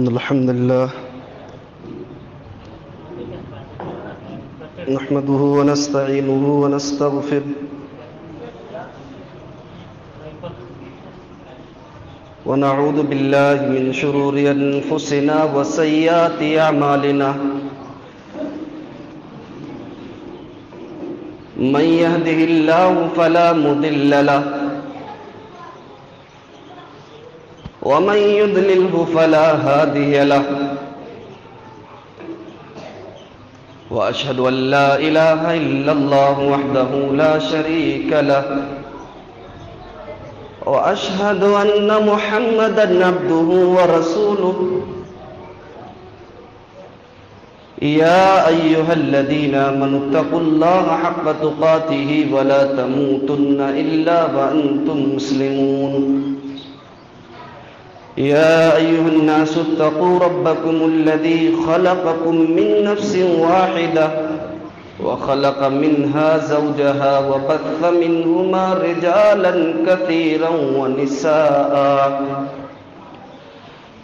الحمد لله نحمده ونستعينه ونستغفره ونعوذ بالله من شرور أنفسنا وسيئات أعمالنا من يهده الله فلا مضل له ومن يضلله فلا هادي له وأشهد أن لا إله إلا الله وحده لا شريك له وأشهد أن محمدًا عبده ورسوله يا أيها الذين آمنوا اتقوا الله حق تقاته ولا تموتن إلا وأنتم مسلمون يا أيها الناس اتقوا ربكم الذي خلقكم من نفس واحدة وخلق منها زوجها وبث منهما رجالا كثيرا ونساء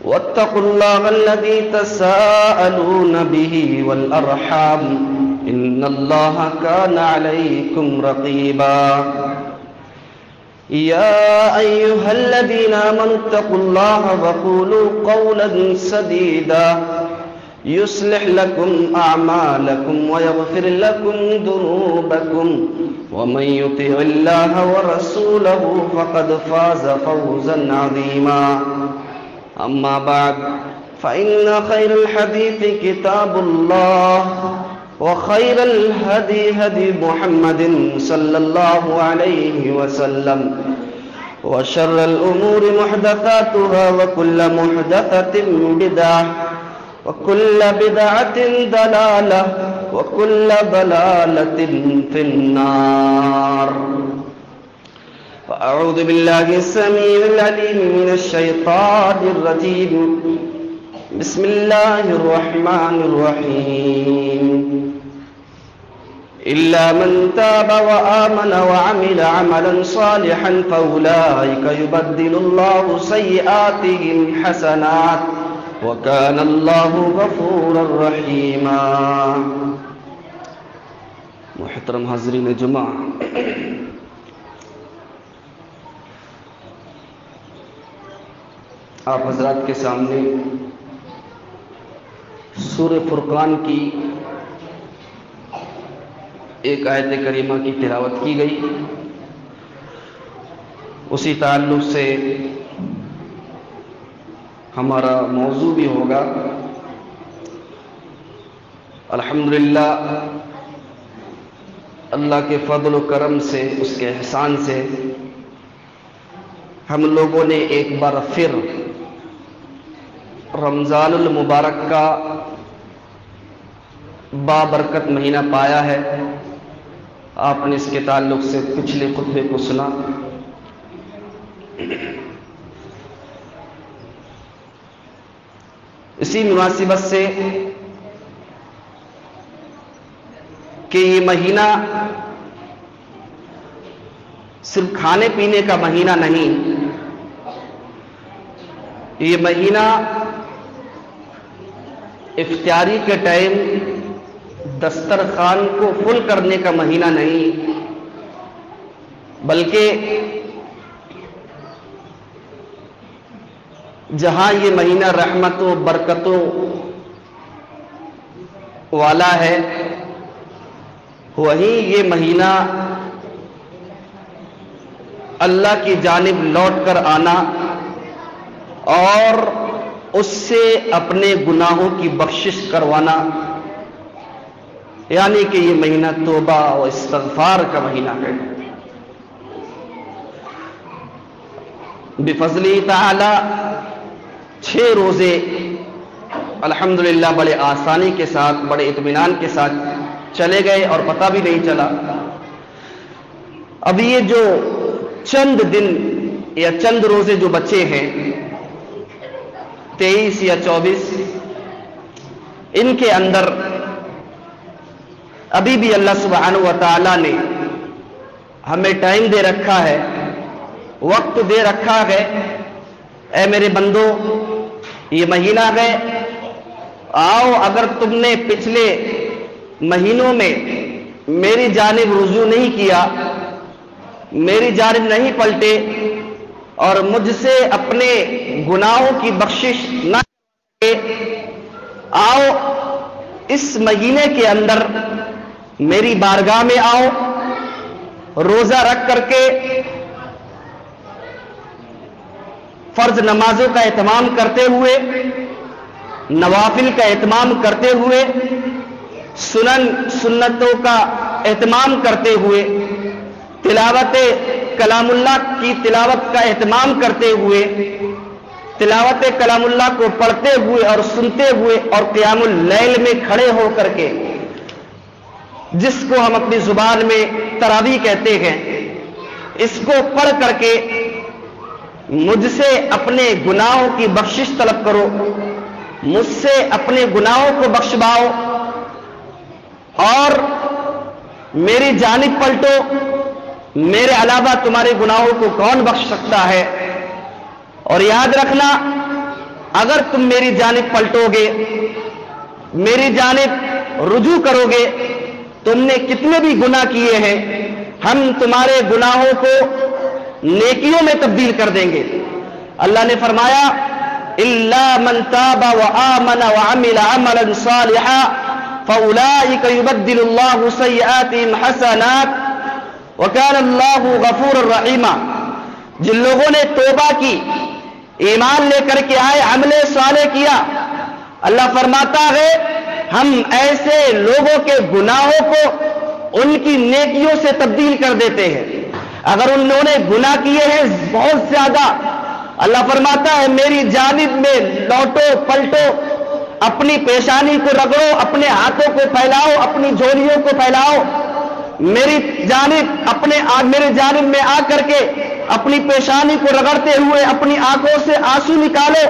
واتقوا الله الذي تساءلون به والأرحام إن الله كان عليكم رقيبا يا أيها الذين آمنوا اتقوا الله وقولوا قولا سديدا يصلح لكم أعمالكم ويغفر لكم ذنوبكم ومن يطع الله ورسوله فقد فاز فوزا عظيما أما بعد فإن خير الحديث كتاب الله وخير الهدي هدي محمد صلى الله عليه وسلم وشر الأمور محدثاتها وكل محدثة بدعة وكل بدعة ضلالة وكل ضلالة في النار فأعوذ بالله السميع العليم من الشيطان الرجيم بسم الله الرحمن الرحيم إلا من تاب وآمن وعمل عملا صالحا فأولئك يبدل الله سيئاتهم حسنات وكان الله غفورا رحيما محترم حاضرین جمعہ، آپ حضرات کے سامنے سورہ فرقان کی ایک آیت کریمہ کی تلاوت کی گئی، اسی تعلق سے ہمارا موضوع بھی ہوگا۔ الحمدللہ اللہ کے فضل و کرم سے، اس کے احسان سے ہم لوگوں نے ایک بار پھر رمضان المبارک کا بابرکت مہینہ پایا ہے۔ آپ نے اس کے تعلق سے پچھلے خطبے کو سنا۔ اسی مناسبت سے کہ یہ مہینہ صرف کھانے پینے کا مہینہ نہیں، یہ مہینہ افطاری کے ٹائم دسترخوان کو فل کرنے کا مہینہ نہیں، بلکہ جہاں یہ مہینہ رحمتوں برکتوں والا ہے، وہیں یہ مہینہ اللہ کی جانب لوٹ کر آنا اور اس سے اپنے گناہوں کی بخشش کروانا، یعنی کہ یہ مہینہ توبہ و استغفار کا مہینہ ہے۔ بفضلہ تعالی 6 روزے الحمدللہ بڑے آسانی کے ساتھ، بڑے اطمینان کے ساتھ چلے گئے اور پتہ بھی نہیں چلا۔ اب یہ جو چند دن یا چند روزے جو بچے ہیں، 23 یا 24، ان کے اندر ابھی بھی اللہ سبحانہ و تعالی نے ہمیں ٹائم دے رکھا ہے، وقت دے رکھا ہے۔ اے میرے بندو، یہ مہینہ ہے، آؤ اگر تم نے پچھلے مہینوں میں میری جانب رجوع نہیں کیا، میری جانب نہیں پلٹے اور مجھ سے اپنے گناہوں کی بخشش نہ کرے، آؤ اس مہینے کے اندر میری بارگاہ میں آؤ، روزہ رکھ کر کے فرض نمازوں کا اہتمام کرتے ہوئے، نوافل کا اہتمام کرتے ہوئے، سنتوں کا اہتمام کرتے ہوئے، تلاوت کلام اللہ کی تلاوت کا اہتمام کرتے ہوئے، تلاوت کلام اللہ کو پڑھتے ہوئے اور سنتے ہوئے، اور قیام اللیل میں کھڑے ہو کر کے، جس کو ہم اپنی زبان میں تراویح کہتے ہیں، اس کو پڑھ کر کے مجھ سے اپنے گناہوں کی بخشش طلب کرو، مجھ سے اپنے گناہوں کو بخشواؤ اور میری جانب پلٹو، میرے علاوہ تمہارے گناہوں کو کون بخش سکتا ہے؟ اور یاد رکھنا، اگر تم میری جانب پلٹو گے، میری جانب رجوع کرو گے، تم نے کتنے بھی گناہ کیے ہیں، ہم تمہارے گناہوں کو نیکیوں میں تبدیل کر دیں گے۔ اللہ نے فرمایا الا من تاب وآمن وعمل عملا صالحا فاولئک یبدل اللہ سیئاتہم حسنات وکان اللہ غفورا رحیما۔ جن لوگوں نے توبہ کی، ایمان لے کر کے آئے، عمل صالح کیا، اللہ فرماتا ہے ہم ایسے لوگوں کے گناہوں کو ان کی نیکیوں سے تبدیل کر دیتے ہیں۔ اگر انہوں نے گناہ کیے ہیں بہت زیادہ، اللہ فرماتا ہے میری جانب میں لوٹو پلٹو، اپنی پیشانی کو رگڑو، اپنے ہاتھوں کو پھیلاؤ، اپنی جھولیوں کو پھیلاؤ، میری جانب میں آ کر کے اپنی پیشانی کو رگڑتے ہوئے اپنی آنکھوں سے آنسو نکالو،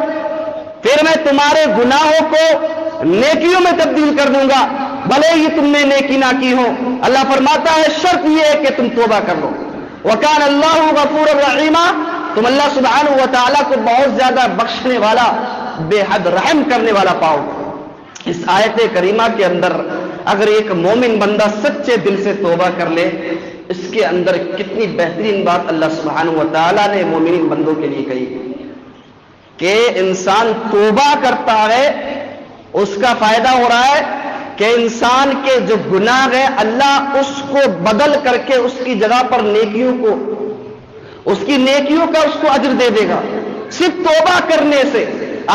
پھر میں تمہارے گناہوں کو نیکیوں میں تبدیل کر دوں گا، بھلے ہی تم نے نیکی نہ کی ہو۔ اللہ فرماتا ہے شرط یہ ہے کہ تم توبہ کر لو۔ وَكَانَ اللَّهُ غَفُورًا رَحِيمًا، تم اللہ سبحانہ و تعالیٰ کو بہت زیادہ بخشنے والا، بے حد رحم کرنے والا پاؤ۔ اس آیت کریمہ کے اندر اگر ایک مومن بندہ سچے دل سے توبہ کر لے، اس کے اندر کتنی بہترین بات اللہ سبحانہ و تعالیٰ نے مومنین بندوں کے لیے کہی کہ انسان توبہ کرتا ہے، اس کا فائدہ ہو رہا ہے کہ انسان کے جو گناہ ہے اللہ اس کو بدل کر کے اس کی جگہ پر نیکیوں کو، اس کی نیکیوں کا اس کو اجر دے دے گا صرف توبہ کرنے سے۔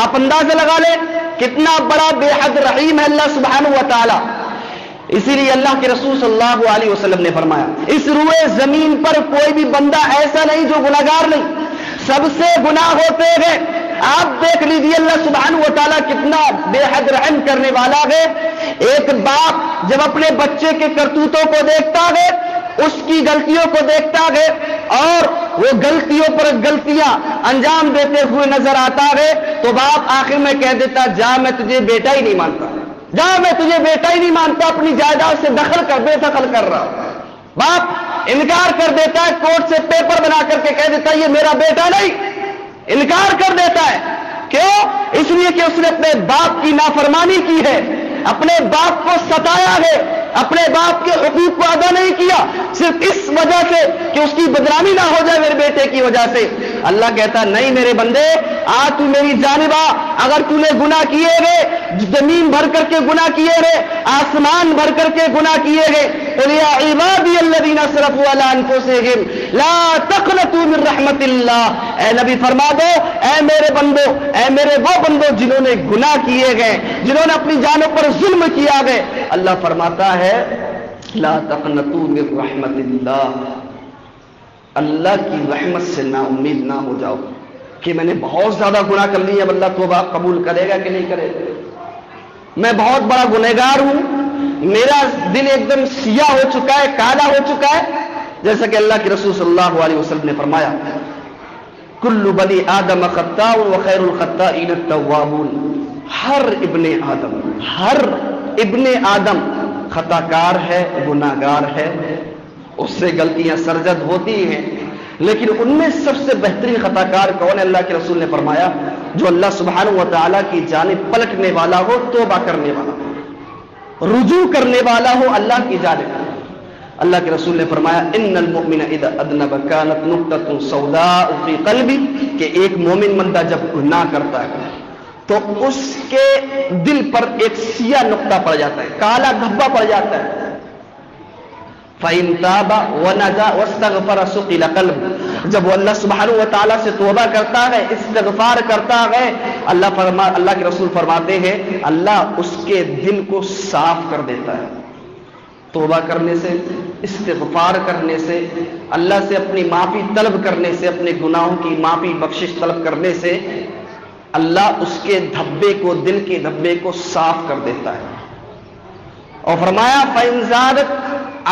آپ اندازہ لگا لیں کتنا بڑا بے حد رحیم ہے اللہ سبحانہ و تعالی۔ اسی لیے اللہ کے رسول صلی اللہ علیہ وسلم نے فرمایا اس روئے زمین پر کوئی بھی بندہ ایسا نہیں جو گناہگار نہیں، سب سے گناہ ہوتے ہیں۔ آپ دیکھ لیجیے اللہ سبحانہ و تعالیٰ کتنا بے حد رحم کرنے والا ہے۔ ایک باپ جب اپنے بچے کے کرتوتوں کو دیکھتا ہے، اس کی غلطیوں کو دیکھتا ہے اور وہ غلطیوں پر غلطیاں انجام دیتے ہوئے نظر آتا ہے، تو باپ آخر میں کہہ دیتا جا میں تجھے بیٹا ہی نہیں مانتا، جا میں تجھے بیٹا ہی نہیں مانتا، اپنی جائیداد سے بے دخل کر رہا۔ باپ انکار کر دیتا ہے، کورٹ سے پیپر بنا کر کے کہہ دیتا ہے یہ میرا بیٹا نہیں، انکار کر دیتا ہے۔ کیوں؟ اس لیے کہ اس نے اپنے باپ کی نافرمانی کی ہے، اپنے باپ کو ستایا ہے، اپنے باپ کے حقوق کو ادا نہیں کیا، صرف اس وجہ سے کہ اس کی بدنامی نہ ہو جائے میرے بیٹے کی وجہ سے۔ اللہ کہتا نہیں میرے بندے آ تو میری جانب آ، اگر تو نے گناہ کیے گئے، زمین بھر کر کے گناہ کیے گئے، آسمان بھر کر کے گناہ کیے گئے، قل یا عبادی الذین اسرفوا علی انفسہم لا تقنطوا من رحمت اللہ، اے نبی فرما دو اے میرے بندو، اے میرے وہ بندو جنہوں نے گناہ کیے گئے، جنہوں نے اپنی جانوں پر ظلم کیا گئے، اللہ فرماتا ہے لا تقنطوا من رحمت اللہ، اللہ کی رحمت سے نا امید نہ ہو جاؤ کہ میں نے بہت زیادہ گناہ کر لی، اب اللہ توبہ قبول کرے گا کہ نہیں کرے گا، میں بہت بڑا گنہگار ہوں، میرا دل ایک دم سیاہ ہو چکا ہے، کالا ہو چکا ہے۔ جیسا کہ اللہ کے رسول صلی اللہ علیہ وسلم نے فرمایا کل بنی آدم خطاء وخیر الخطائین التوابون، ہر ابن آدم خطا کار ہے، گناہ گار ہے، اس سے غلطیاں سرزد ہوتی ہیں، لیکن ان میں سب سے بہترین خطا کار کون ہے؟ اللہ کے رسول نے فرمایا جو اللہ سبحانہ و تعالیٰ کی جانب پلٹنے والا ہو، توبہ کرنے والا ہو، رجوع کرنے والا ہو اللہ کی جانب۔ اللہ کے رسول نے فرمایا ان المؤمن اذا اذنب كانت نقطة سوداء في قلبه، کہ ایک مومن بندہ جب گناہ کرتا ہے تو اس کے دل پر ایک سیاہ نقطہ پڑ جاتا ہے، کالا دھبا پڑ جاتا ہے۔ فَإِن تَابَ وَنَجَا وَاسْتَغْفَرَ سُقِلَ قَلْبُهُ، جب وہ اللہ سبحانہ و تعالیٰ سے توبہ کرتا ہے، استغفار کرتا ہے، اللہ کے رسول فرماتے ہیں اللہ اس کے دل کو صاف کر دیتا ہے۔ توبہ کرنے سے، استغفار کرنے سے، اللہ سے اپنی معافی طلب کرنے سے، اپنے گناہوں کی معافی بخشش طلب کرنے سے اللہ اس کے دھبے کو، دل کے دھبے کو صاف کر دیتا ہے۔ اور فرمایا فَإِن زَادَتْ،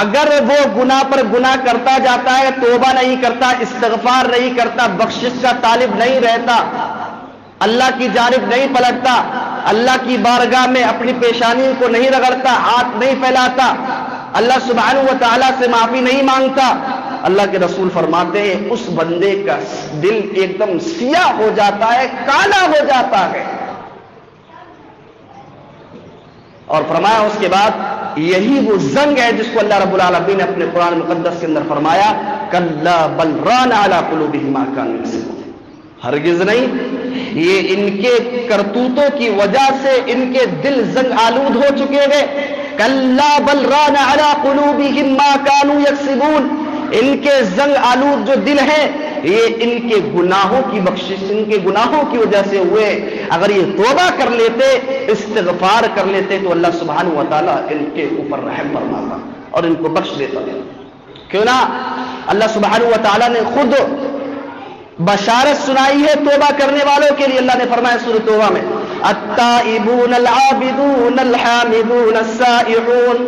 اگر وہ گناہ پر گناہ کرتا جاتا ہے، توبہ نہیں کرتا، استغفار نہیں کرتا، بخشش کا طالب نہیں رہتا، اللہ کی جانب نہیں پلٹتا، اللہ کی بارگاہ میں اپنی پیشانی کو نہیں رگڑتا، ہاتھ نہیں پھیلاتا، اللہ سبحانہ و تعالیٰ سے معافی نہیں مانگتا، اللہ کے رسول فرماتے ہیں اس بندے کا دل ایک دم سیاہ ہو جاتا ہے، کالا ہو جاتا ہے۔ اور فرمایا اس کے بعد یہی وہ زنگ ہے جس کو اللہ رب العالمین نے اپنے قرآن مقدس کے اندر فرمایا کلا بل ران علی قلوبہم ما کانوا یکسبون، ہرگز نہیں، یہ ان کے کرتوتوں کی وجہ سے ان کے دل زنگ آلود ہو چکے ہیں۔ کلا بل ران علی قلوبہم ما کانوا یکسبون، ان کے زنگ آلود جو دل ہیں یہ ان کے گناہوں کی بخشش، ان کے گناہوں کی وجہ سے ہوئے۔ اگر یہ توبہ کر لیتے، استغفار کر لیتے تو اللہ سبحانہ و تعالیٰ ان کے اوپر رحم فرماتا اور ان کو بخش دیتا۔ کیوں نہ اللہ سبحانہ و تعالیٰ نے خود بشارت سنائی ہے توبہ کرنے والوں کے لیے۔ اللہ نے فرمایا سورۃ توبہ میں التائبون العابدون الحامدون السائحون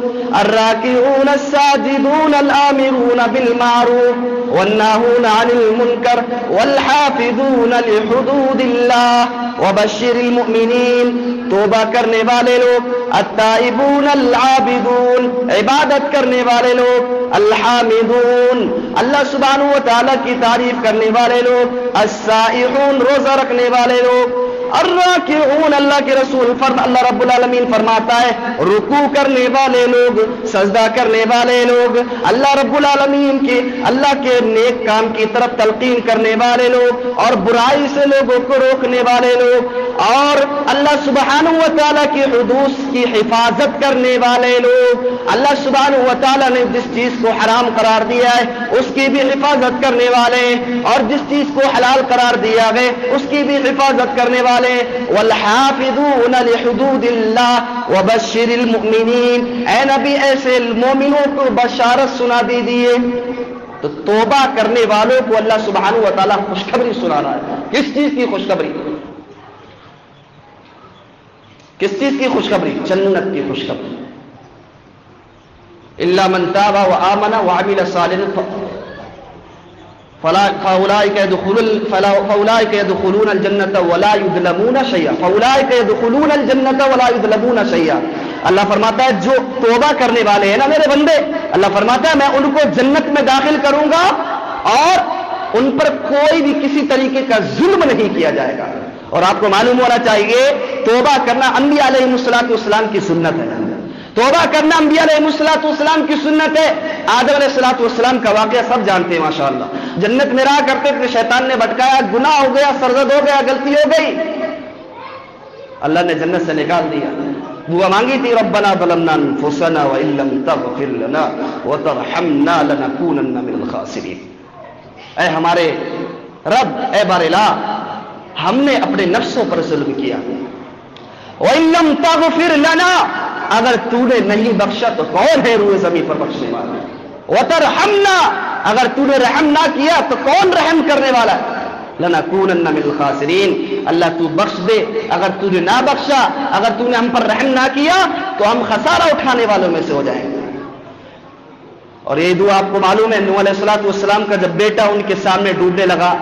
الراكعون الساجدون الآمرون بالمعروف والناهون عن المنكر والحافظون لحدود الله وبشر المؤمنين، توبہ کرنے والے لوگ، التائبون العابدون، عبادت کرنے والے لوگ، الحامدون، اللہ سبحانہ و تعالیٰ کی تعریف کرنے والے لوگ، السائحون، روزہ رکھنے والے لوگ، الراکعون، اللہ کے رسول اللہ رب العالمین فرماتا ہے رکوع کرنے والے لوگ، سجدہ کرنے والے لوگ، اللہ رب العالمین کے، اللہ کے نیک کام کی طرف تلقین کرنے والے لوگ اور برائی سے لوگوں کو روکنے والے لوگ، اور اللہ سبحانہ و تعالیٰ کی حدود کی حفاظت کرنے والے لوگ، اللہ سبحانہ و تعالیٰ نے جس چیز کو حرام قرار دیا ہے اس کی بھی حفاظت کرنے والے، اور جس چیز کو حلال قرار دیا ہے اس کی بھی حفاظت کرنے والے، والحافظون لحدود اللہ وبشر المؤمنین، اے نبی ایسے مومنوں کو بشارت سنا دیجیے۔ تو توبہ کرنے والوں کو اللہ سبحانہ و تعالیٰ خوشخبری سنا رہا ہے۔ کس چیز کی خوشخبری؟ کس چیز کی خوشخبری؟ جنت کی خوشخبری۔ الا من تاب وآمن وعمل صالحا فأولئك يدخلون الجنة ولا يظلمون شيئا، فأولئك يدخلون الجنة ولا يظلمون شيئا۔ اللہ فرماتا ہے جو توبہ کرنے والے ہیں نا میرے بندے، اللہ فرماتا ہے میں ان کو جنت میں داخل کروں گا اور ان پر کوئی بھی کسی طریقے کا ظلم نہیں کیا جائے گا۔ اور آپ کو معلوم ہونا چاہیے توبہ کرنا انبیاء علیہ السلام کی سنت ہے۔ توبہ کرنا انبیاء علیہ السلام کی سنت ہے۔ آدم علیہ السلام کا واقعہ سب جانتے ہیں ماشاءاللہ، جنت میں رہا کرتے تھے، شیطان نے بھٹکایا، گناہ ہو گیا، سرزد ہو گیا، غلطی ہو گئی، اللہ نے جنت سے نکال دیا۔ دعا مانگی تھی ربنا ظلمنا انفسنا وان لم تغفر لنا وترحمنا لنكونن من الخاسرین، اے ہمارے رب، اے بار الہ، ہم نے اپنے نفسوں پر ظلم کیا، وان لم تغفر لنا، اگر تو نے نہیں بخشا تو کون ہے روئے زمین پر بخشنے والا، وترحمنا، اگر تو نے رحم نہ کیا تو کون رحم کرنے والا ہے، لنکونن من الخاسرین، اللہ تو بخش دے، اگر تو نے نہ بخشا، اگر تو نے ہم پر رحم نہ کیا تو ہم خسارہ اٹھانے والوں میں سے ہو جائیں گے۔ اور یہ دعا آپ کو معلوم ہے، نوح علیہ السلام کا جب بیٹا ان کے سامنے ڈوبنے لگا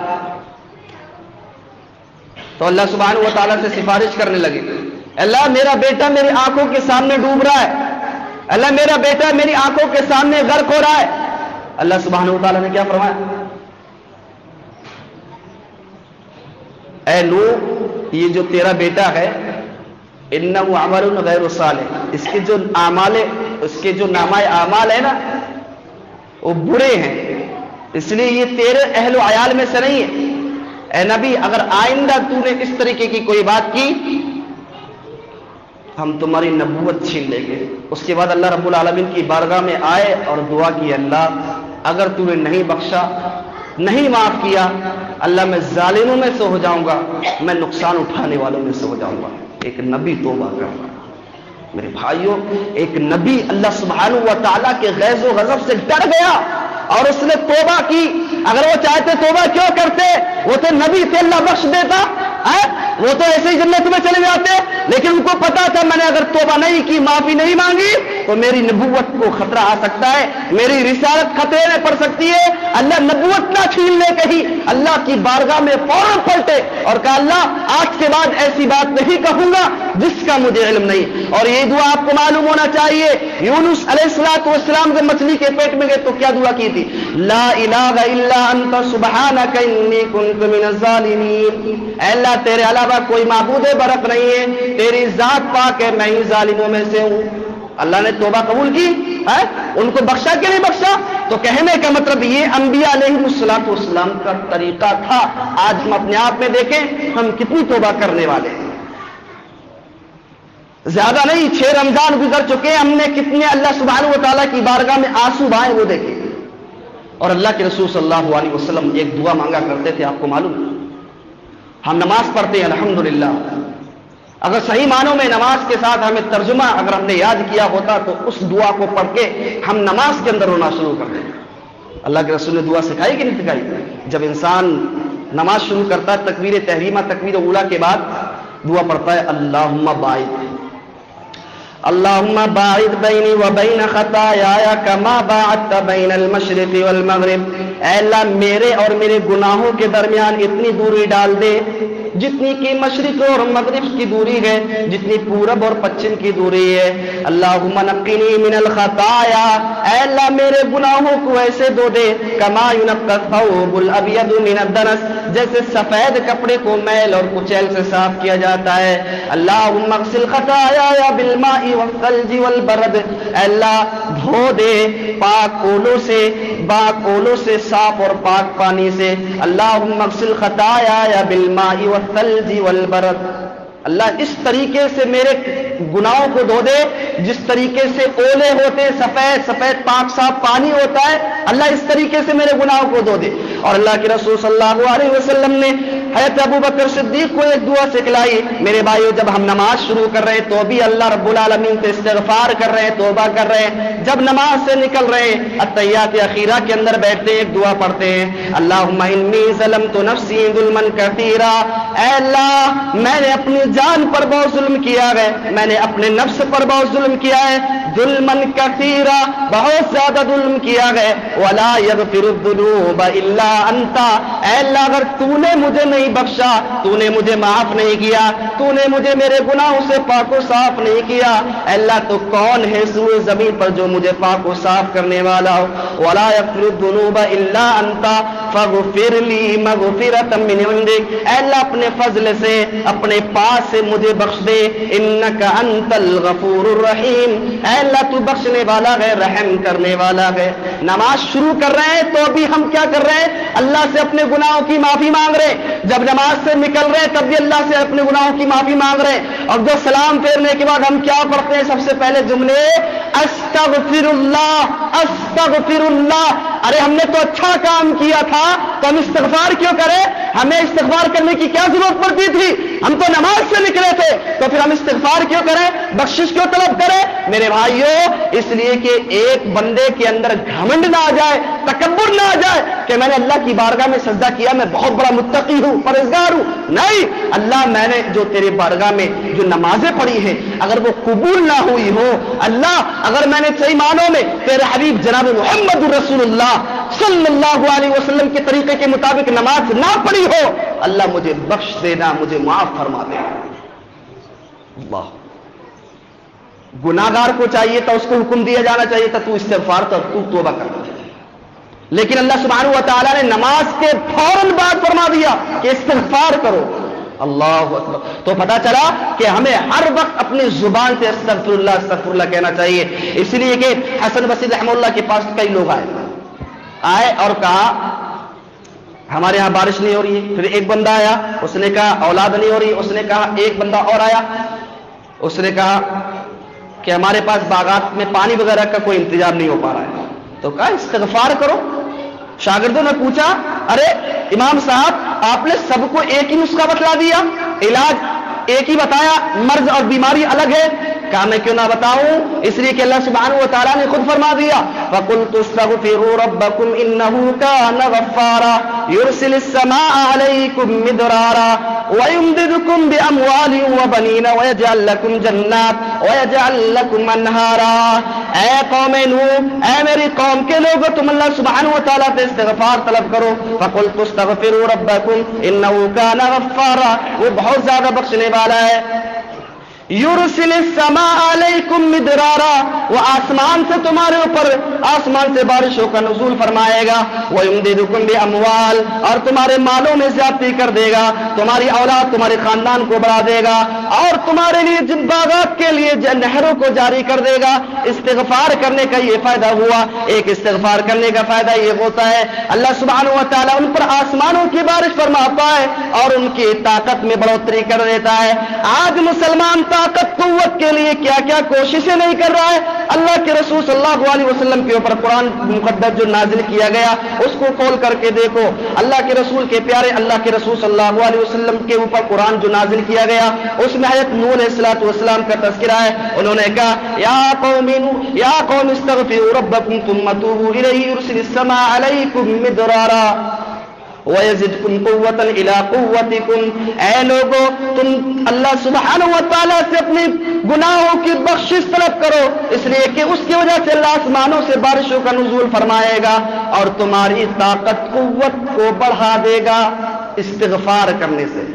تو اللہ سبحانہ و تعالیٰ سے سفارش کرنے لگے، اللہ میرا بیٹا میری آنکھوں کے سامنے ڈوب رہا ہے، اللہ میرا بیٹا میری آنکھوں کے سامنے غرق ہو رہا ہے۔ اللہ سبحانہ و تعالیٰ نے کیا فرمایا؟ اے نوح، یہ جو تیرا بیٹا ہے انہ عمل غیر صالح، اس کے جو اعمال، اس کے جو نامہ اعمال ہے نا وہ برے ہیں، اس لیے یہ تیرے اہل و عیال میں سے نہیں ہے۔ اے نبی اگر آئندہ تو نے اس طریقے کی کوئی بات کی ہم تمہاری نبوت چھین لیں گے۔ اس کے بعد اللہ رب العالمین کی بارگاہ میں آئے اور دعا کی، اللہ اگر تو نے نہیں بخشا، نہیں معاف کیا، اللہ میں ظالموں میں سے ہو جاؤں گا، میں نقصان اٹھانے والوں میں سے ہو جاؤں گا۔ ایک نبی توبہ کر رہا۔ میرے بھائیوں، ایک نبی اللہ سبحانہ و تعالیٰ کے غیظ و غضب سے ڈر گیا اور اس نے توبہ کی۔ اگر وہ چاہتے توبہ کیوں کرتے؟ وہ تو نبی تھے، اللہ بخش دیتا، وہ تو ایسے ہی جنت میں چلے جاتے، لیکن ان کو پتا تھا میں نے اگر توبہ نہیں کی، معافی نہیں مانگی تو میری نبوت کو خطرہ آ سکتا ہے، میری رسالت خطرے میں پڑ سکتی ہے۔ اللہ نبوت نہ چھین لے کہیں، اللہ کی بارگاہ میں فوراً پلٹے اور کہا اللہ آج کے بعد ایسی بات نہیں کہوں گا جس کا مجھے علم نہیں۔ اور یہ دعا آپ کو معلوم ہونا چاہیے، یونس علیہ السلام جب مچھلی کے پیٹ میں گئے تو کیا دعا کی تھی؟ لا الہ الا انت سبحانک انی کنت من الظالمین، اے اللہ تیرے علاوہ کوئی معبود برحق نہیں ہے، تیری ذات پاک ہے، میں ہی ظالموں میں سے ہوں۔ اللہ نے توبہ قبول کی، ان کو بخشا کہ نہیں بخشا؟ تو کہنے کا مطلب یہ انبیاء علیہ السلام کا طریقہ تھا۔ آج ہم اپنے آپ میں دیکھیں ہم کتنی توبہ کرنے والے ہیں، زیادہ نہیں، 6 رمضان گزر چکے، ہم نے کتنے اللہ سبحانہ و تعالیٰ کی بارگاہ میں آنسو بہائے وہ دیکھیں۔ اور اللہ کے رسول صلی اللہ علیہ وسلم ایک دعا مانگا کرتے تھے، آپ کو معلوم ہے؟ ہم نماز پڑھتے ہیں الحمدللہ، اگر صحیح معنوں میں نماز کے ساتھ ہمیں ترجمہ اگر ہم نے یاد کیا ہوتا تو اس دعا کو پڑھ کے ہم نماز کے اندر رونا شروع کر دیں۔ اللہ کے رسول نے دعا سکھائی کہ نہیں سکھائی؟ جب انسان نماز شروع کرتا ہے تکبیر تحریمہ تکبیر اولیٰ کے بعد دعا پڑھتا ہے اللہم باعد بینی و بین خطایایا کما باعدت بین المشرق والمغرب، اے اللہ میرے اور میرے گناہوں کے درمیان اتنی دوری ڈال دے جتنی کی مشرق اور مغرب کی دوری ہے، جتنی پورب اور پچھم کی دوری ہے۔ اللہم نقنی من الخطایا، اے اللہ میرے گناہوں کو ایسے دھو دے کما ینقی الثوب الابیض من الدنس، جیسے سفید کپڑے کو میل اور کچیل سے صاف کیا جاتا ہے۔ اللہم اغسل خطایا بالماء والثلج والبرد، اے اللہ دھو دے پاک اولوں سے صاف اور پاک پانی سے۔ اللہم اغسل خطایا بالماء والثلج والبرد، اللہ اس طریقے سے میرے گناہوں کو دھو دے جس طریقے سے اولے ہوتے سفید پاک صاف پانی ہوتا ہے، اللہ اس طریقے سے میرے گناہوں کو دھو دے۔ اور اللہ کے رسول صلی اللہ علیہ وسلم نے حضرت ابو بکر صدیق کو ایک دعا سکھلائی۔ میرے بھائیو جب ہم نماز شروع کر رہے ہیں تو بھی اللہ رب العالمین سے استغفار کر رہے ہیں، توبہ کر رہے ہیں، جب نماز سے نکل رہے ہیں التحیات اخیرہ کے اندر بیٹھتے ہیں ایک دعا پڑھتے ہیں اللہم انی ظلمت نفسی ظلما کثیرا، اے اللہ میں نے اپنی جان پر بہت ظلم کیا ہے، میں نے اپنے نفس پر بہت ظلم کیا ہے، ظلما کثیرا بہت زیادہ ظلم کیا ہے، ولا یغفر الذنوب الا انت، اے اللہ اگر تو نے مجھے نہیں بخشا، تو نے مجھے معاف نہیں کیا، تو نے مجھے میرے گناہوں سے پاک و صاف نہیں کیا، اے اللہ تو کون ہے سوئے زمین پر جو مجھے پاک و صاف کرنے والا ہو؟ ولا یغفر الذنوب الا انت فاغفر لی مغفرۃ من عندک، اے اللہ اپنے فضل سے اپنے پاس سے مجھے بخش دے، انک انت الغفور الرحیم، اے اللہ تو بخشنے والا ہے، رحم کرنے والا ہے۔ نماز شروع کر رہے ہیں تو بھی ہم کیا کر رہے ہیں؟ اللہ سے اپنے گناہوں کی معافی مانگ رہے ہیں، جب نماز سے نکل رہے ہیں تب بھی اللہ سے اپنے گناہوں کی معافی مانگ رہے ہیں۔ اور جو سلام پھیرنے کے بعد ہم کیا پڑھتے ہیں؟ سب سے پہلے جملے استغفر اللہ استغفر اللہ۔ ارے ہم نے تو اچھا کام کیا تھا تو ہم استغفار کیوں کریں؟ ہمیں استغفار کرنے کی کیا ضرورت پڑتی تھی؟ ہم تو نماز سے نکلے تھے تو پھر ہم استغفار کیوں کریں؟ بخشش کیوں طلب کریں؟ میرے بھائیوں اس لیے کہ ایک بندے کے اندر گھمنڈ نہ آ جائے، تکبر نہ آ جائے کہ میں نے اللہ کی بارگاہ میں سجدہ کیا، میں بہت بڑا متقی ہوں، پرہیزگار ہوں۔ نہیں، اللہ میں نے جو تیرے بارگاہ میں جو نمازیں پڑھی ہیں اگر وہ قبول نہ ہوئی ہو، اللہ اگر میں نے صحیح معنوں میں تیرے حبیب جناب محمد رسول اللہ صلی اللہ علیہ وسلم کے طریقے کے مطابق نماز نہ پڑھی ہو، اللہ مجھے بخش دینا، مجھے معاف فرما دینا۔ اللہ گناہگار کو چاہیے تھا، اس کو حکم دیا جانا چاہیے تھا تو استغفار کر، تو توبہ کر، لیکن اللہ سبحانہ و تعالیٰ نے نماز کے فوراً بعد فرما دیا کہ استغفار کرو۔ اللہ اکبر. تو پتا چلا کہ ہمیں ہر وقت اپنی زبان سے استغفر اللہ کہنا چاہیے. اس لیے کہ حسن بصری رحمہ اللہ کے پاس کئی لوگ آئے اور کہا ہمارے یہاں بارش نہیں ہو رہی ہے. پھر ایک بندہ آیا, اس نے کہا اولاد نہیں ہو رہی. اس نے کہا, ایک بندہ اور آیا, اس نے کہا کہ ہمارے پاس باغات میں پانی وغیرہ کا کوئی انتظام نہیں ہو پا رہا ہے. تو کہا استغفار کرو. شاگردوں نے پوچھا, ارے امام صاحب آپ نے سب کو ایک ہی نسخہ بتلا دیا, علاج ایک ہی بتایا, مرض اور بیماری الگ ہے. کہا میں کیوں نہ بتاؤں, اس لیے کہ اللہ سبحانہ و تعالیٰ نے خود فرما دیا فَقُلْتُ اسْتَغْفِرُوا رَبَّكُمْ إِنَّهُ كَانَ غَفَّارًا يُرْسِلِ السَّمَاءَ عَلَيْكُمْ مِدْرَارًا وَيُمْدِدْكُمْ بِأَمْوَالٍ وَبَنِينَ وَيَجْعَلْ لَكُمْ جَنَّاتٍ وَيَجْعَلْ لَكُمْ أَنْهَارًا. اے قوم نوح, اے میری قوم کے لوگوں, تم اللہ سبحانہ و تعالیٰ سے استغفار طلب کرو. فَقُلْتُ اسْتَغْفِرُوا رَبَّكُمْ إِنَّهُ كَانَ غَفَّارًا, وہ بہت زیادہ بخشنے والا ہے. یرسل السماء علیکم مدرارا, وہ آسمان سے تمہارے اوپر آسمان سے بارشوں کا نزول فرمائے گا. ویمددکم باموال, اور تمہارے مالوں میں زیادتی کر دے گا, تمہاری اولاد تمہارے خاندان کو بڑھا دے گا, اور تمہارے لیے جن باغات کے لیے نہروں کو جاری کر دے گا. استغفار کرنے کا یہ فائدہ ہوا. ایک استغفار کرنے کا فائدہ یہ ہوتا ہے اللہ سبحانہ و تعالیٰ ان پر آسمانوں کی بارش فرماتا ہے اور ان کی طاقت میں بڑھوتری کر دیتا ہے. آج مسلمان طاقت قوت کے لیے کیا کیا کوششیں نہیں کر رہا ہے. اللہ کے رسول صلی اللہ علیہ وسلم کے اوپر قرآن مقدس جو نازل کیا گیا اس کو کھول کر کے دیکھو. اللہ کے رسول کے پیارے اللہ کے رسول صلی اللہ علیہ وسلم کے اوپر قرآن جو نازل کیا گیا اس میں حضرت نوح علیہ الصلوۃ والسلام کا تذکرہ ہے. انہوں نے کہا یا قوم استغفروا ربکم ثم توبوا الیہ یرسل السماء علیکم مدرارا وَيَزِدْكُمْ قُوَّةً إِلَىٰ قُوَّتِكُمْ. اے لوگو, تم اللہ سبحانہ و تعالیٰ سے اپنی گناہوں کی بخشش طلب کرو, اس لیے کہ اس کی وجہ سے اللہ آسمانوں سے بارشوں کا نزول فرمائے گا اور تمہاری طاقت قوت کو بڑھا دے گا. استغفار کرنے سے,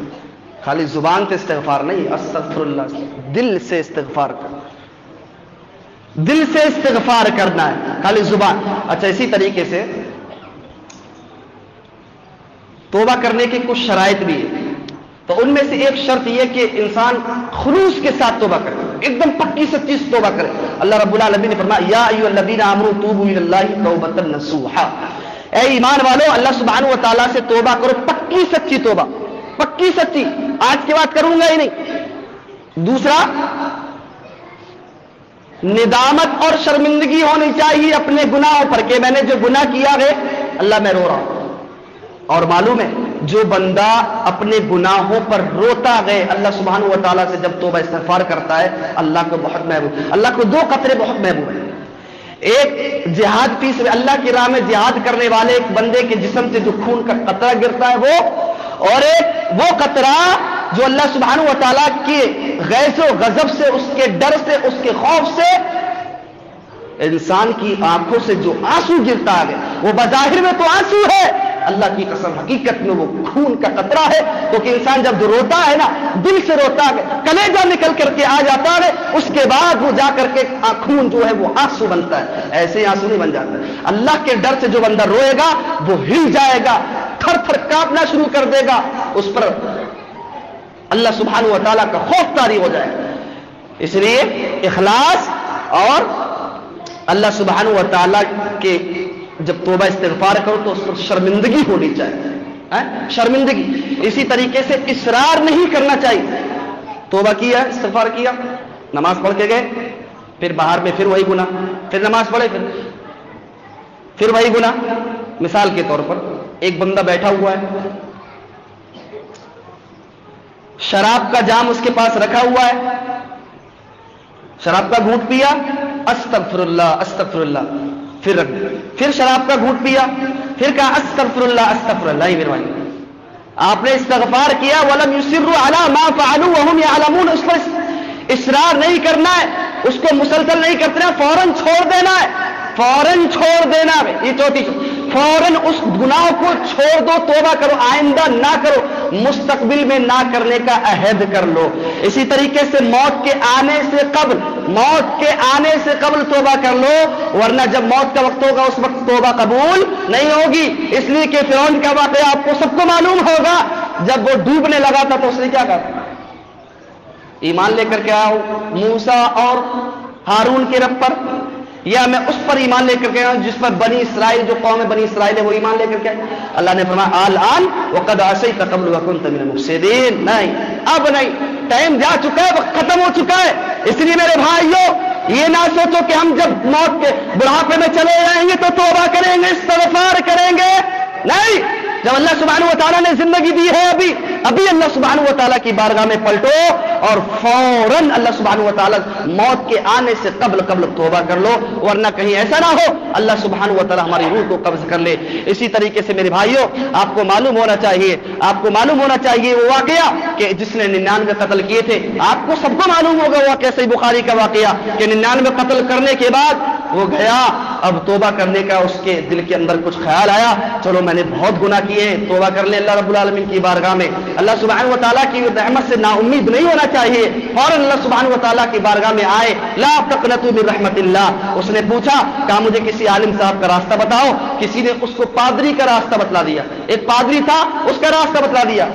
خالی زبان سے استغفار نہیں, استغفر اللہ سے, دل سے استغفار کرنا, دل سے استغفار کرنا ہے, خالی زبان. اچھا, اسی طریقے سے توبہ کرنے کی کچھ شرائط بھی ہے. تو ان میں سے ایک شرط یہ کہ انسان خلوص کے ساتھ توبہ کرے, ایک دم پکی سچی سے توبہ کرے. اللہ رب العالمین نے فرمایا یا ایھا الذین آمنوا توبوا الی اللہ توبۃ نصوحا, اے ایمان والو اللہ سبحانہ و تعالیٰ سے توبہ کرو, پکی سچی توبہ, پکی سچی, آج کے بعد کروں گا ہی نہیں. دوسرا, ندامت اور شرمندگی ہونی چاہیے اپنے گناہوں پر کہ میں نے جو گناہ کیا ہے اللہ میں رو رہا ہوں. اور معلوم ہے جو بندہ اپنے گناہوں پر روتا گئے اللہ سبحانہ و تعالیٰ سے جب توبہ استغفار کرتا ہے اللہ کو بہت محبوب. اللہ کو دو قطرے بہت محبوب ہیں. ایک جہاد فی سبیل اللہ کی راہ میں جہاد کرنے والے ایک بندے کے جسم سے جو خون کا قطرہ گرتا ہے وہ, اور ایک وہ قطرہ جو اللہ سبحانہ و تعالیٰ کے غیظ و غضب سے, اس کے ڈر سے, اس کے خوف سے انسان کی آنکھوں سے جو آنسو گرتا ہے وہ بظاہر میں تو آنسو ہے, اللہ کی قسم حقیقت میں وہ خون کا قطرہ ہے. تو کہ انسان جب روتا ہے نا, دل سے روتا ہے, کلیجہ نکل کر کے آ جاتا ہے, اس کے بعد وہ جا کر کے خون جو ہے وہ آنسو بنتا ہے. ایسے ہی آنسو نہیں بن جاتا. اللہ کے ڈر سے جو بندہ روئے گا وہ ہل جائے گا, تھر تھر کانپنا شروع کر دے گا, اس پر اللہ سبحانہ و تعالیٰ کا خوف طاری ہو جائے گا. اس لیے اخلاص اور اللہ سبحانہ و تعالیٰ کے جب توبہ استغفار کرو تو اس پر شرمندگی ہونی چاہیے, شرمندگی. اسی طریقے سے اصرار نہیں کرنا چاہیے. توبہ کیا, استغفار کیا, نماز پڑھ کے گئے, پھر باہر میں پھر وہی گناہ, پھر نماز پڑھے, پھر وہی گناہ. مثال کے طور پر ایک بندہ بیٹھا ہوا ہے, شراب کا جام اس کے پاس رکھا ہوا ہے, شراب کا گھونٹ پیا, استغفر اللہ استغفر اللہ, پھر شراب کا گھونٹ پیا, پھر کہا استغفر اللہ ہی میرے. آپ نے استغفار کیا, ولم یصروا علی ما فعلوا وهم یعلمون, اس پر اصرار نہیں کرنا ہے, اس کو مسلسل نہیں کرتے, فوراً چھوڑ دینا ہے, فوراً چھوڑ دینا ہے. یہ چوتھی فوراً اس گناہ کو چھوڑ دو, توبہ کرو, آئندہ نہ کرو, مستقبل میں نہ کرنے کا عہد کر لو. اسی طریقے سے موت کے آنے سے قبل توبہ کر لو, ورنہ جب موت کا وقت ہوگا اس وقت توبہ قبول نہیں ہوگی. اس لیے کہ فرعون کا واقعہ آپ کو سب کو معلوم ہوگا جب وہ ڈوبنے لگا تھا تو اس نے کیا کہا؟ ایمان لے کر کے آؤ موسیٰ اور ہارون کے رب پر، یا میں اس پر ایمان لے کر کے آؤں جس پر بنی اسرائیل، جو قوم بنی اسرائیل ہے وہ ایمان لے کر کے آئے؟ اللہ نے فرمایا الآن وقد عصیت قبل وکنت من المفسدین، نہیں اب نہیں، ٹائم جا چکا ہے، وقت ختم ہو چکا ہے۔ اس لیے میرے بھائیوں یہ نہ سوچو کہ ہم جب موت کے بڑھاپے میں چلے جائیں گے تو توبہ کریں گے، استغفار کریں گے، نہیں۔ جب اللہ سبحانہ و تعالیٰ نے زندگی دی ہے ابھی اللہ سبحانہ و تعالیٰ کی بارگاہ میں پلٹو اور فوراً اللہ سبحانہ و تعالیٰ موت کے آنے سے قبل توبہ کر لو، ورنہ کہیں ایسا نہ ہو اللہ سبحانہ و تعالیٰ ہماری روح کو قبض کر لے۔ اسی طریقے سے میرے بھائیوں آپ کو معلوم ہونا چاہیے وہ واقعہ کہ جس نے 99 قتل کیے تھے، آپ کو سب کو معلوم ہوگا واقعہ صحیح بخاری کا واقعہ کہ 99 قتل کرنے کے بعد وہ گیا، اب توبہ کرنے کا اس کے دل کے اندر کچھ خیال آیا، چلو میں نے بہت گناہ کیے ہیں، توبہ کر لیں اللہ رب العالمین کی بارگاہ میں۔ اللہ سبحانہ و تعالیٰ کی رحمت سے نا امید نہیں ہونا چاہیے، فوراً اللہ سبحانہ و تعالیٰ کی بارگاہ میں آئے، لا تقنطوا من رحمت اللہ۔ اس نے پوچھا کہا مجھے کسی عالم صاحب کا راستہ بتاؤ، کسی نے اس کو پادری کا راستہ بتلا دیا، ایک پادری تھا اس کا راستہ بتلا دیا۔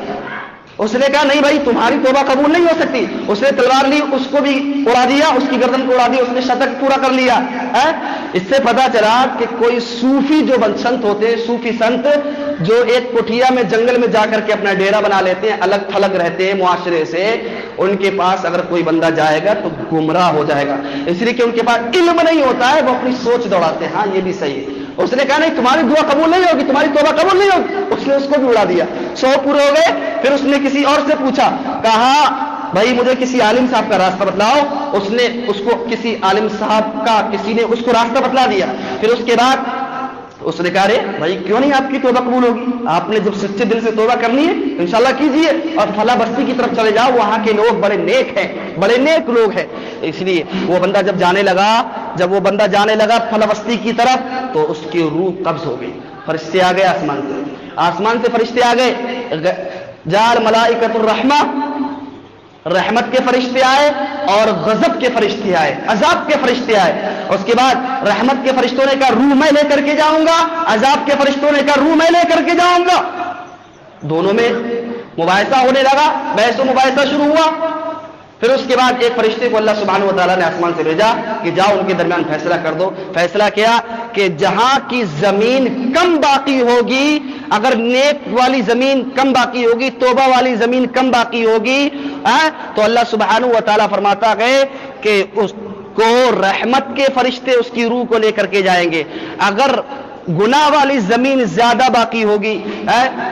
اس نے کہا نہیں بھائی تمہاری توبہ قبول نہیں ہو سکتی، اس نے تلوار لی، اس کو بھی اڑا دیا، اس کی گردن کو اڑا دیا، اس نے شتک پورا کر لیا۔ اس سے پتا چلا کہ کوئی صوفی جو سنت ہوتے ہیں، صوفی سنت جو ایک کٹھیا میں جنگل میں جا کر کے اپنا ڈیرا بنا لیتے ہیں، الگ تھلگ رہتے ہیں معاشرے سے، ان کے پاس اگر کوئی بندہ جائے گا تو گمراہ ہو جائے گا، اس لیے کہ ان کے پاس علم نہیں ہوتا ہے، وہ اپنی سوچ دوڑاتے ہیں۔ ہاں یہ بھی صحیح ہے۔ اس نے کہا نہیں تمہاری دعا قبول نہیں ہوگی، تمہاری توبہ قبول نہیں ہوگی، اس نے اس کو بھی اڑا دیا۔ 100 پورے ہو گئے، پھر اس نے کسی اور سے پوچھا، کہا بھائی مجھے کسی عالم صاحب کا راستہ بتلاؤ، اس نے اس کو کسی عالم صاحب کا کسی نے اس کو راستہ بتلا دیا۔ پھر اس کے بعد اس نے کہا رے بھائی کیوں نہیں آپ کی توبہ قبول ہوگی، آپ نے جب سچے دل سے توبہ کرنی ہے انشاءاللہ کیجئے، اور فلاں بستی کی طرف چلے جاؤ، وہاں کے لوگ بڑے نیک ہیں، بڑے نیک لوگ ہیں۔ اس لیے وہ بندہ جب جانے لگا فلاں بستی کی طرف تو اس کی روح قبض ہو گئی، فرشتے آ گئے آسمان سے فرشتے آ گئے، جال ملائکۃ الرحمہ، رحمت کے فرشتے آئے اور غضب کے فرشتے آئے، عذاب کے فرشتے آئے۔ اس کے بعد رحمت کے فرشتوں نے کہا روح میں لے کر کے جاؤں گا، عذاب کے فرشتوں نے کہا روح میں لے کر کے جاؤں گا۔ دونوں میں مباحثہ ہونے لگا، بحث و مباحثہ شروع ہوا۔ پھر اس کے بعد ایک فرشتے کو اللہ سبحانہ و تعالیٰ نے آسمان سے بھیجا کہ جاؤ ان کے درمیان فیصلہ کر دو۔ فیصلہ کیا کہ جہاں کی زمین کم باقی ہوگی، اگر نیک والی زمین کم باقی ہوگی، توبہ والی زمین کم باقی ہوگی، تو اللہ سبحانہ و تعالیٰ فرماتا ہے کہ اس کو رحمت کے فرشتے اس کی روح کو لے کر کے جائیں گے۔ اگر گناہ والی زمین زیادہ باقی ہوگی،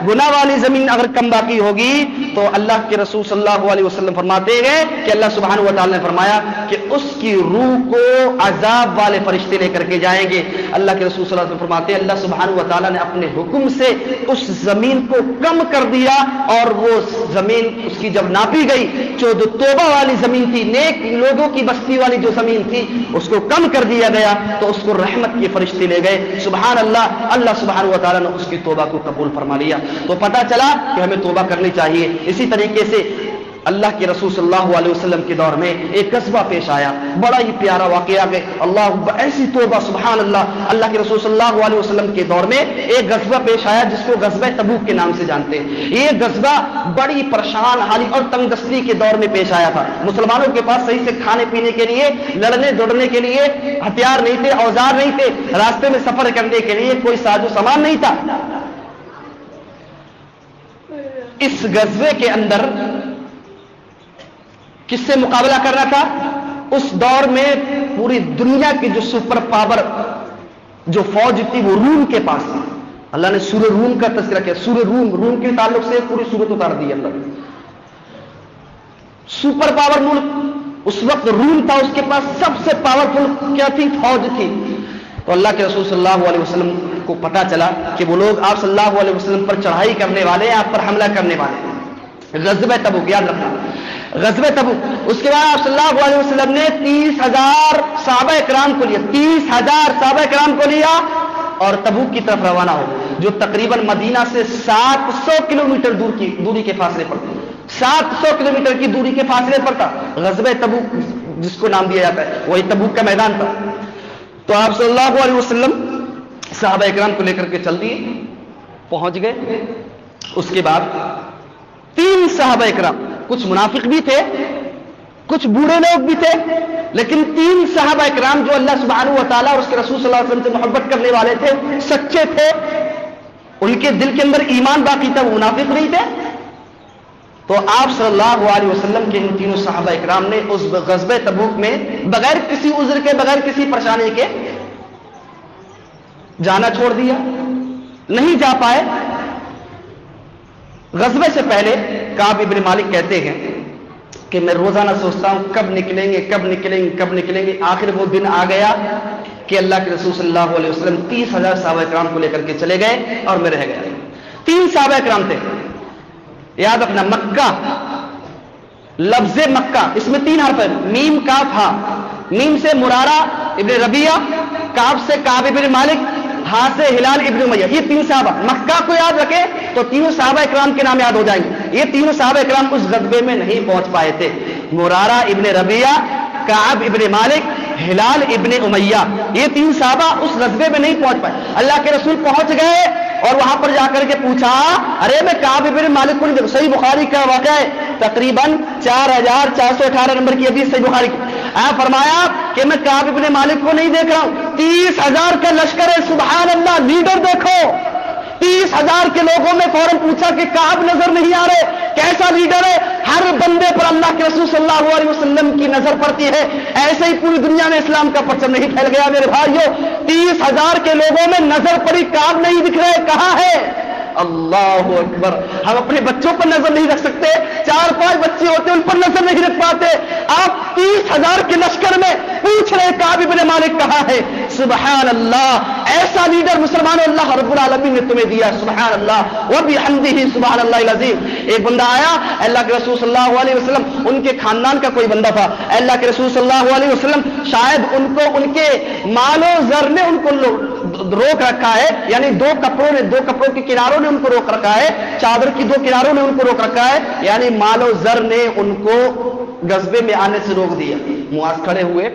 گناہ والی زمین اگر کم باقی ہوگی تو اللہ کے رسول صلی اللہ علیہ وسلم فرماتے ہیں کہ اللہ سبحانہ و تعالیٰ نے فرمایا کہ اس کی روح کو عذاب والے فرشتے لے کر کے جائیں گے۔ اللہ کے رسول صلی اللہ علیہ وسلم فرماتے ہیں اللہ سبحانہ و تعالیٰ نے اپنے حکم سے اس زمین کو کم کر دیا، اور وہ زمین اس کی جب ناپی گئی، جو توبہ والی زمین تھی، نیک لوگوں کی بستی والی جو زمین تھی، اس کو کم کر دیا گیا، تو اس کو رحمت کے فرشتے لے گئے۔ سبحان اللہ سبحانہ و تعالیٰ نے اس کی توبہ کو قبول فرما لیا۔ تو پتہ چلا کہ ہمیں توبہ کرنی چاہیے۔ اسی طریقے سے اللہ کے رسول صلی اللہ علیہ وسلم کے دور میں ایک غزوہ پیش آیا، بڑا ہی پیارا واقعہ ہے، اللہ ایسی توبہ سبحان اللہ کے رسول صلی اللہ علیہ وسلم کے دور میں ایک غزوہ پیش آیا جس کو غزوہ تبوک کے نام سے جانتے ہیں۔ یہ غزوہ بڑی پریشان حالی اور تنگ دستی کے دور میں پیش آیا تھا۔ مسلمانوں کے پاس صحیح سے کھانے پینے کے لیے، لڑنے دوڑنے کے لیے ہتھیار نہیں تھے، اوزار نہیں تھے، راستے میں سفر کرنے کے لیے کوئی ساز و سامان نہیں تھا۔ اس غزوے کے اندر کس سے مقابلہ کرنا تھا؟ اس دور میں پوری دنیا کی جو سپر پاور جو فوج تھی وہ روم کے پاس تھی۔ اللہ نے سورہ روم کا تذکرہ کیا، سورہ روم کے تعلق سے پوری سورت اتار دی اللہ نے۔ سپر پاور ملک اس وقت روم تھا، اس کے پاس سب سے پاورفل کیا تھی؟ فوج تھی۔ تو اللہ کے رسول صلی اللہ علیہ وسلم کو پتا چلا کہ وہ لوگ آپ صلی اللہ علیہ وسلم پر چڑھائی کرنے والے ہیں، آپ پر حملہ کرنے والے ہیں۔ غزوہ تبوک، یاد رکھنا غزوہ تبوک۔ اس کے بعد آپ صلی اللہ علیہ وسلم نے 30,000 صحابہ کرام کو لیا، 30,000 صحابہ کرام کو لیا اور تبوک کی طرف روانہ ہو، جو تقریباً مدینہ سے 700 کلومیٹر دوری کے فاصلے پر، 700 کلومیٹر کی دوری کے فاصلے پر تھا غزوہ تبوک، جس کو نام دیا جاتا ہے، وہی تبوک کا میدان تھا۔ تو آپ صلی اللہ علیہ وسلم صحابہ کرام کو لے کر کے چل دیے، پہنچ گئے۔ اس کے بعد 3 صحابہ اکرام، کچھ منافق بھی تھے، کچھ بوڑھے لوگ بھی تھے، لیکن 3 صحابہ اکرام جو اللہ سبحانہ و تعالیٰ اور اس کے رسول صلی اللہ علیہ وسلم سے محبت کرنے والے تھے، سچے تھے، ان کے دل کے اندر ایمان باقی تھا، وہ منافق نہیں تھے. تو آپ صلی اللہ علیہ وسلم کے ان 3 صحابہ اکرام نے اس غزوہ تبوک میں بغیر کسی عذر کے، بغیر کسی پریشانی کے جانا چھوڑ دیا، نہیں جا پائے. غزوے سے پہلے کعب ابن مالک کہتے ہیں کہ میں روزانہ سوچتا ہوں کب نکلیں گے، کب نکلیں گے، کب نکلیں گے. آخر وہ دن آ گیا کہ اللہ کے رسول صلی اللہ علیہ وسلم 30,000 صحابہ اکرام کو لے کر کے چلے گئے اور میں رہ گیا. 3 صحابہ اکرام تھے. یاد رکھنا، مکہ، لفظ مکہ، اس میں 3 حرف ہے، میم کاف ہا. میم سے مرارہ ابن ربیعہ، کاف سے کعب ابن مالک، ہا سے ہلال ابن امیہ. یہ 3 صحابہ. مکہ کو یاد رکھے تو 3 صحابہ اکرام کے نام یاد ہو جائیں گے. یہ 3 صحابہ اکرام اس غزوے میں نہیں پہنچ پائے تھے. مرارہ ابن ربیعہ، کعب ابن مالک، ہلال ابن امیہ، یہ 3 صحابہ اس غزوے میں نہیں پہنچ پائے. اللہ کے رسول پہنچ گئے اور وہاں پر جا کر کے پوچھا، ارے میں کعب ابن مالک کو نہیں دیکھ. صحیح بخاری کا واقعہ ہے، تقریباً 4418 نمبر کی حدیث صحیح بخاری کی. فرمایا کہ میں کعب ابن مالک کو نہیں دیکھ رہا ہوں، 30,000 کا لشکر ہے، سبحان اللہ. لیڈر دیکھو، 30,000 کے لوگوں میں فوراً پوچھا کہ کعب نظر نہیں آ رہے، کیسا لیڈر ہے. ہر بندے پر اللہ کے رسول صلی اللہ علیہ وسلم کی نظر پڑتی ہے. ایسے ہی پوری دنیا میں اسلام کا پرچم نہیں پھیل گیا میرے بھائیوں. 30,000 کے لوگوں میں نظر پڑی، کعب نہیں دکھ رہے، کہاں ہے؟ اللہ اکبر. ہم اپنے بچوں پر نظر نہیں رکھ سکتے، 4-5 بچے ہوتے ان پر نظر نہیں رکھ پاتے. آپ 30,000 کے لشکر میں پوچھ رہے کعب ابن مالک کہاں ہے. سبحان اللہ. ایسا لیڈر مسلمانوں اللہ رب العالمین نے تمہیں دیا. سبحان اللہ وبحمدہ سبحان اللہ العظیم. ایک بندہ آیا، اللہ کے رسول صلی اللہ علیہ وسلم، ان کے خاندان کا کوئی بندہ تھا. اللہ کے رسول صلی اللہ علیہ وسلم شاید ان کو ان کے مال و زر نے ان کو روک رکھا ہے، یعنی 2 کپڑوں کے کناروں نے ان کو روک رکھا ہے، چادر کی 2 کناروں نے ان کو روک رکھا ہے، یعنی مال و زر نے ان کو غزوے میں آنے سے روک دیا. معاذ کھڑے ہوئے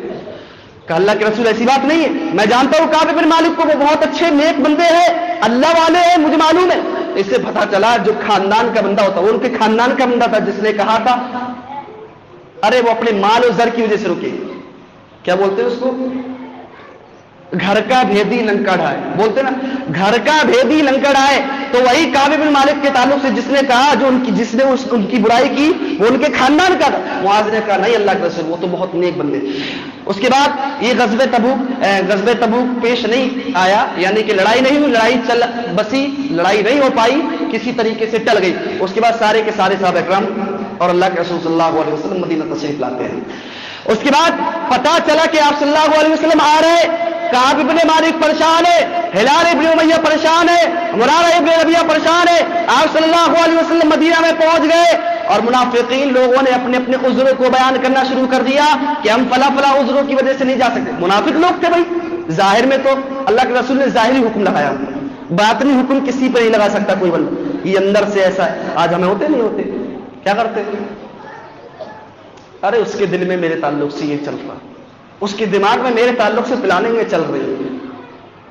کہ اللہ کے رسول ایسی بات نہیں ہے، میں جانتا ہوں کعب ابن مالک کو، وہ بہت اچھے نیک بندے ہیں، اللہ والے ہیں، مجھے معلوم ہے. اس سے پتہ چلا جو خاندان کا بندہ ہوتا وہ ان کے خاندان کا بندہ تھا جس نے کہا تھا ارے وہ اپنے مال و زر کی وجہ سے رکے. کیا بولتے ہیں اس کو؟ گھر کا بھیدی لنکڑ ہے، بولتے نا گھر کا بھیدی لنکڑ ہے. تو وہی کعب بن مالک کے تعلق سے جس نے کہا، جس نے ان کی برائی کی وہ ان کے خاندان کا تھا. معاذ نے کہا نہیں اللہ کے رسول وہ تو بہت نیک بندے. اس کے بعد یہ غزوہ تبوک پیش نہیں آیا، یعنی کہ لڑائی نہیں ہوئی، لڑائی چل بسی، لڑائی نہیں ہو پائی، کسی طریقے سے ٹل گئی. اس کے بعد سارے کے سارے صحابہ اکرام اور اللہ کے رسول صلی اللہ علیہ وسلم مدینہ تشریف لاتے ہیں. اس کے بعد پتا چلا کہ آپ صلی اللہ علیہ وسلم آ رہے. کعب ابن مالک پریشان ہے، ہلال ابن امیہ پریشان ہے، مرارہ ابن ربیعہ پریشان ہے. آپ صلی اللہ علیہ وسلم مدینہ میں پہنچ گئے اور منافقین لوگوں نے اپنے اپنے عذروں کو بیان کرنا شروع کر دیا کہ ہم فلاں عذروں کی وجہ سے نہیں جا سکتے. منافق لوگ تھے بھائی. ظاہر میں تو اللہ کے رسول نے ظاہری حکم لگایا، باطنی حکم کسی پہ نہیں لگا سکتا کوئی بندہ. یہ اندر سے ایسا ہے. آج ہمیں ہوتے نہیں ہوتے، کیا کرتے؟ ارے اس کے دل میں میرے تعلق سے یہ چل رہا، اس کے دماغ میں میرے تعلق سے پلاننگ میں چل رہی ہے.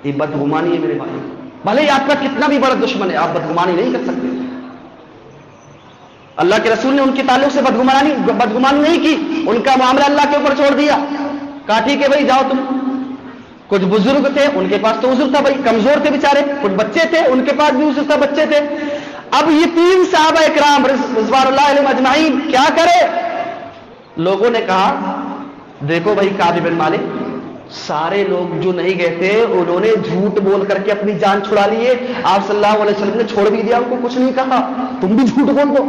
یہ بدگمانی ہے میرے بھائی. بھلے ہی آپ کا کتنا بھی بڑا دشمن ہے، آپ بدگمانی نہیں کر سکتے. اللہ کے رسول نے ان کے تعلق سے بدگمانی نہیں کی، ان کا معاملہ اللہ کے اوپر چھوڑ دیا. کہا ٹھیک ہے بھائی جاؤ تم. کچھ بزرگ تھے ان کے پاس تو عذر تھا بھائی، کمزور تھے بیچارے. کچھ بچے تھے ان کے پاس بھی عذر تھا، بچے تھے. اب یہ 3 صحابہ اکرام رضوان اللہ علیہم اجمعین کیا کرے؟ لوگوں نے کہا دیکھو بھائی کعب بن مالک، سارے لوگ جو نہیں گئے تھے انہوں نے جھوٹ بول کر کے اپنی جان چھڑا لیے. آپ صلی اللہ علیہ وسلم نے چھوڑ بھی دیا، ان کو کچھ نہیں کہا، تم بھی جھوٹ بول دو.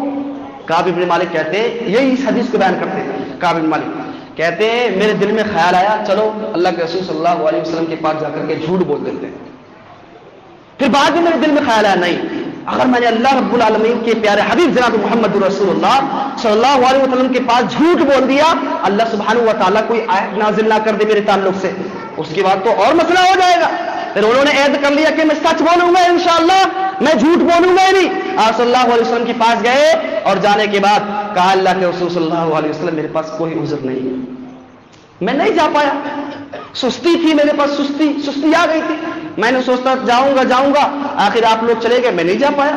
کعب بن مالک کہتے ہیں، یہی اس حدیث کو بیان کرتے ہیں. کعب بن مالک کہتے ہیں میرے دل میں خیال آیا چلو اللہ کے رسول صلی اللہ علیہ وسلم کے پاس جا کر کے جھوٹ بول دیتے ہیں. پھر بعد میں میرے دل میں خیال آیا نہیں، اگر میں نے اللہ رب العالمین کے پیارے حبیب جناب محمد رسول اللہ صلی اللہ علیہ وسلم کے پاس جھوٹ بول دیا، اللہ سبحانہ و تعالیٰ کوئی آیت نازل نہ کر دے میرے تعلق سے، اس کے بعد تو اور مسئلہ ہو جائے گا. پھر انہوں نے عہد کر لیا کہ میں سچ بولوں گا انشاءاللہ، میں جھوٹ بولوں گا ہی نہیں. آپ صلی اللہ علیہ وسلم کے پاس گئے اور جانے کے بعد کہا اللہ کے رسول صلی اللہ علیہ وسلم میرے پاس کوئی عذر نہیں ہے، میں نہیں جا پایا. سستی تھی میرے پاس، سستی آ گئی تھی. میں نے سوچتا جاؤں گا، آخر آپ لوگ چلے گئے، میں نہیں جا پایا.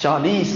40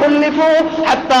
خلفوا حتى